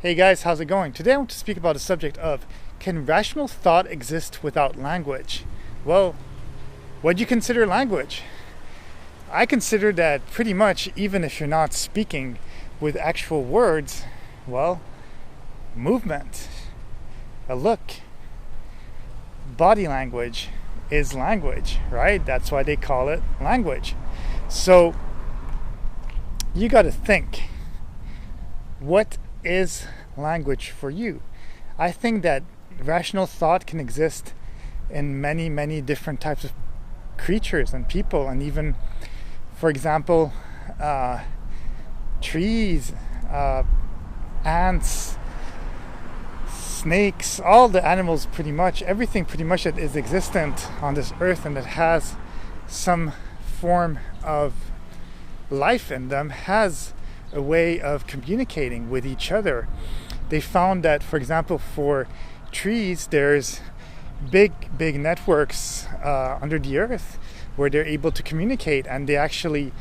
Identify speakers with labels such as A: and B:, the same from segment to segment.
A: Hey guys, how's it going? Today I want to speak about the subject of, can rational thought exist without language? Well, what do you consider language? I consider that pretty much, even if you're not speaking with actual words, well, movement, a look, body language is language, right? That's why they call it language. So you got to think, what is language for you? I think that rational thought can exist in many, many different types of creatures and people, and even, for example, trees, ants, snakes, all the animals, pretty much everything pretty much that is existent on this earth and that has some form of life in them has a way of communicating with each other. They found that, for example, for trees, there's big networks under the earth where they're able to communicate, and they actually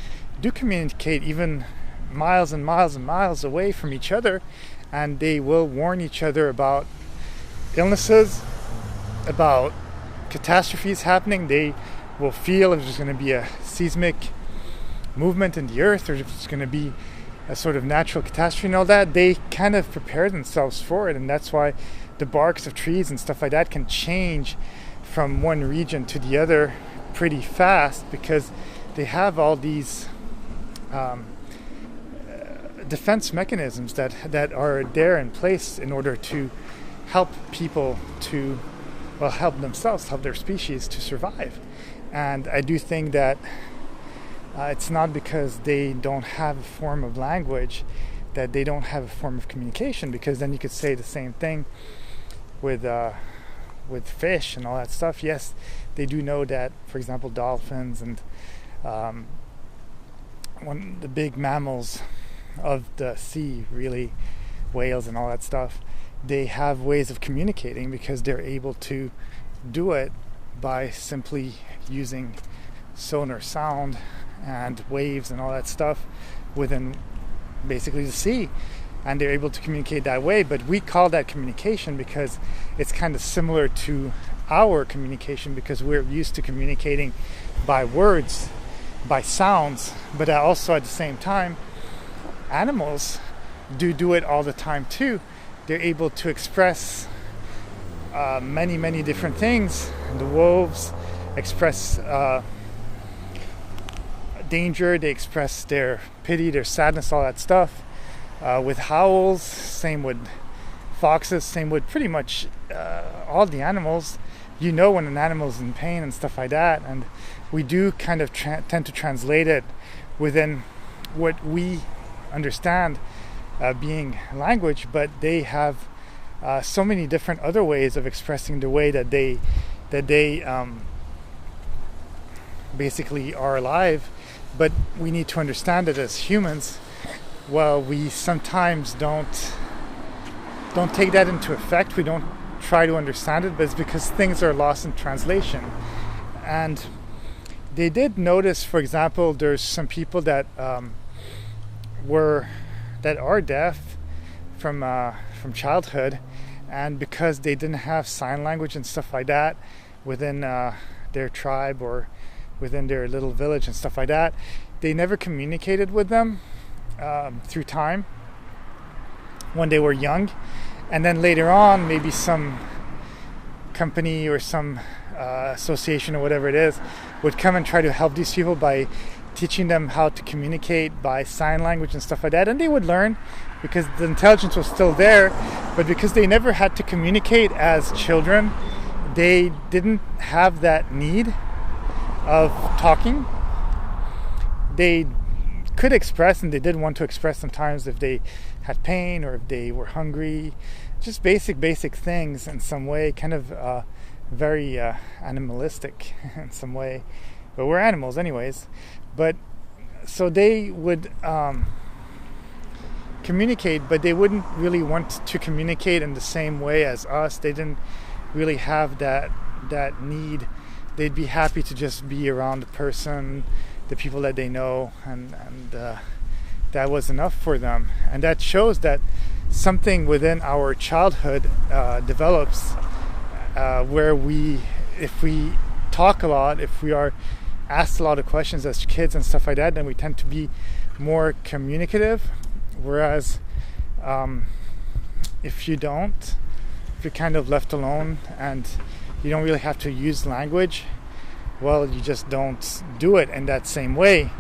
A: do communicate even miles and miles and miles away from each other, and they will warn each other about illnesses, about catastrophes happening. They will feel if there's going to be a seismic movement in the earth, or if it's going to be a sort of natural catastrophe and all that. They kind of prepare themselves for it, and that's why the barks of trees and stuff like that can change from one region to the other pretty fast, because they have all these defense mechanisms that are there in place in order to help people to, well, help themselves, help their species to survive. And I do think that it's not because they don't have a form of language that they don't have a form of communication, because then you could say the same thing with fish and all that stuff. Yes, they do know that, for example, dolphins and one of the big mammals of the sea, really, whales and all that stuff, they have ways of communicating because they're able to do it by simply using sonar sound and waves and all that stuff within basically the sea, and they're able to communicate that way. But we call that communication because it's kind of similar to our communication, because we're used to communicating by words, by sounds, but also at the same time animals do it all the time too. They're able to express many different things. The wolves express danger, they express their pity, their sadness, all that stuff with howls. Same with foxes, same with pretty much all the animals. You know when an animal is in pain and stuff like that, and we do kind of tend to translate it within what we understand being language, but they have so many different other ways of expressing the way that they basically are alive. But we need to understand that as humans, well, we sometimes don't take that into effect. We don't try to understand it, but it's because things are lost in translation. And they did notice, for example, there's some people that are deaf from childhood, and because they didn't have sign language and stuff like that within their tribe or within their little village and stuff like that, they never communicated with them through time when they were young. And then later on, maybe some company or some association or whatever it is would come and try to help these people by teaching them how to communicate by sign language and stuff like that, and they would learn because the intelligence was still there. But because they never had to communicate as children, they didn't have that need of talking. They could express, and they did want to express sometimes if they had pain or if they were hungry, just basic things in some way, kind of very animalistic in some way, but we're animals anyways. But so they would communicate, but they wouldn't really want to communicate in the same way as us. They didn't really have that need. They'd be happy to just be around the person, the people that they know, and that was enough for them. And that shows that something within our childhood develops where if we talk a lot, if we are asked a lot of questions as kids and stuff like that, then we tend to be more communicative. Whereas if you're kind of left alone and you don't really have to use language, well, you just don't do it in that same way.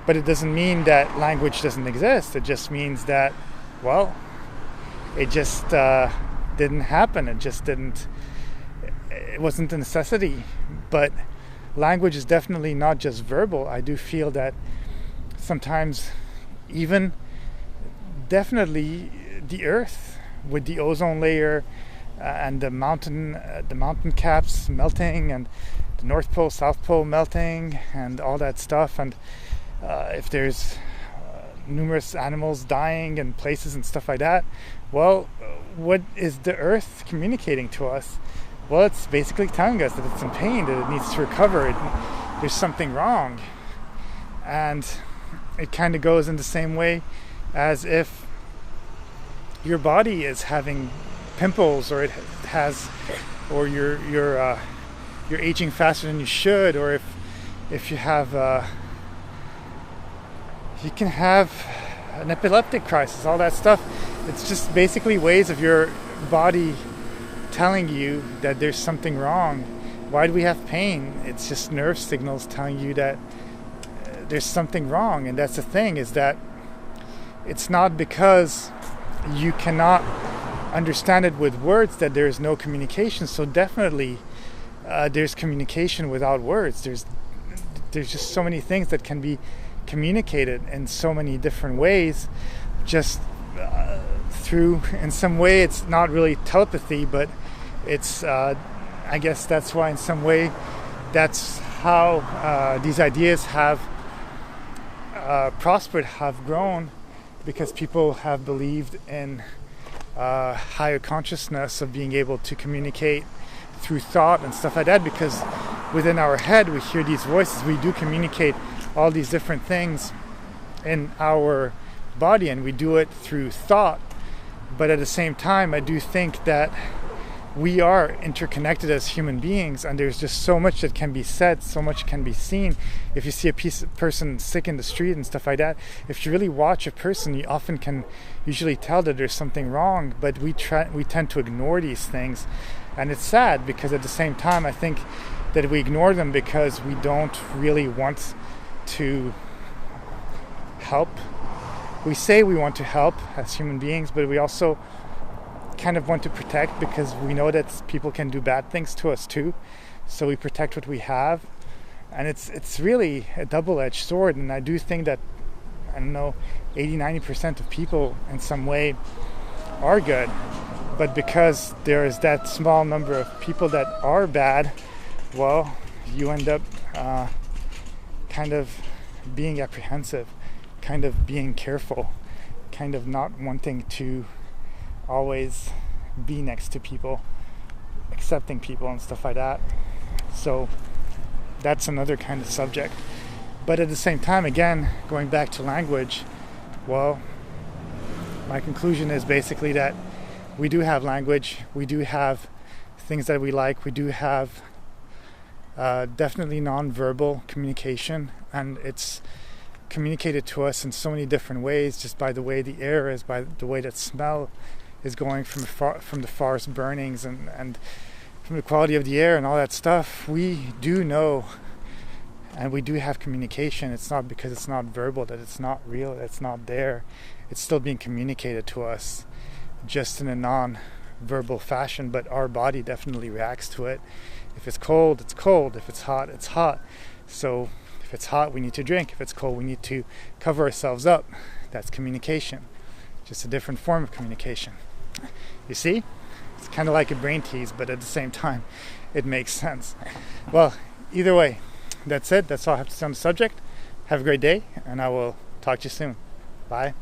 A: But it doesn't mean that language doesn't exist. It just means that, well, it just didn't happen. It wasn't a necessity. But language is definitely not just verbal. I do feel that sometimes even definitely the earth with the ozone layer and the mountain caps melting and the North Pole, South Pole melting and all that stuff, and if there's numerous animals dying and places and stuff like that, well, what is the earth communicating to us? Well, it's basically telling us that it's in pain, that it needs to recover, there's something wrong. And it kind of goes in the same way as if your body is having pimples, or or you're aging faster than you should, or if you have you can have an epileptic crisis, all that stuff. It's just basically ways of your body telling you that there's something wrong. Why do we have pain? It's just nerve signals telling you that there's something wrong. And that's the thing, is that it's not because you cannot understand it with words that there is no communication. So definitely there's communication without words. There's just so many things that can be communicated in so many different ways, just through, in some way it's not really telepathy, but it's I guess that's why in some way that's how these ideas have prospered, have grown, because people have believed in higher consciousness of being able to communicate through thought and stuff like that, because within our head we hear these voices, we do communicate all these different things in our body, and we do it through thought. But at the same time, I do think that we are interconnected as human beings, and there's just so much that can be said, so much can be seen. If you see a person sick in the street and stuff like that, if you really watch a person, you often can usually tell that there's something wrong, but we tend to ignore these things. And it's sad, because at the same time, I think that we ignore them because we don't really want to help. We say we want to help as human beings, but we also kind of want to protect, because we know that people can do bad things to us too. So we protect what we have, and it's really a double-edged sword. And I do think that, I don't know, 80-90% of people in some way are good, but because there is that small number of people that are bad, well, you end up kind of being apprehensive, kind of being careful, kind of not wanting to always be next to people, accepting people and stuff like that. So that's another kind of subject. But at the same time, again, going back to language, well, my conclusion is basically that we do have language, we do have things that we like, we do have definitely non-verbal communication, and it's communicated to us in so many different ways, just by the way the air is, by the way that smell is going from the forest burnings, and from the quality of the air and all that stuff. We do know, and we do have communication. It's not because it's not verbal that it's not real, that it's not there. It's still being communicated to us, just in a non-verbal fashion, but our body definitely reacts to it. If it's cold, it's cold. If it's hot, it's hot. So if it's hot, we need to drink. If it's cold, we need to cover ourselves up. That's communication, just a different form of communication. You see? It's kind of like a brain tease, but at the same time, it makes sense. Well, either way, that's it. That's all I have to say on the subject. Have a great day, and I will talk to you soon. Bye.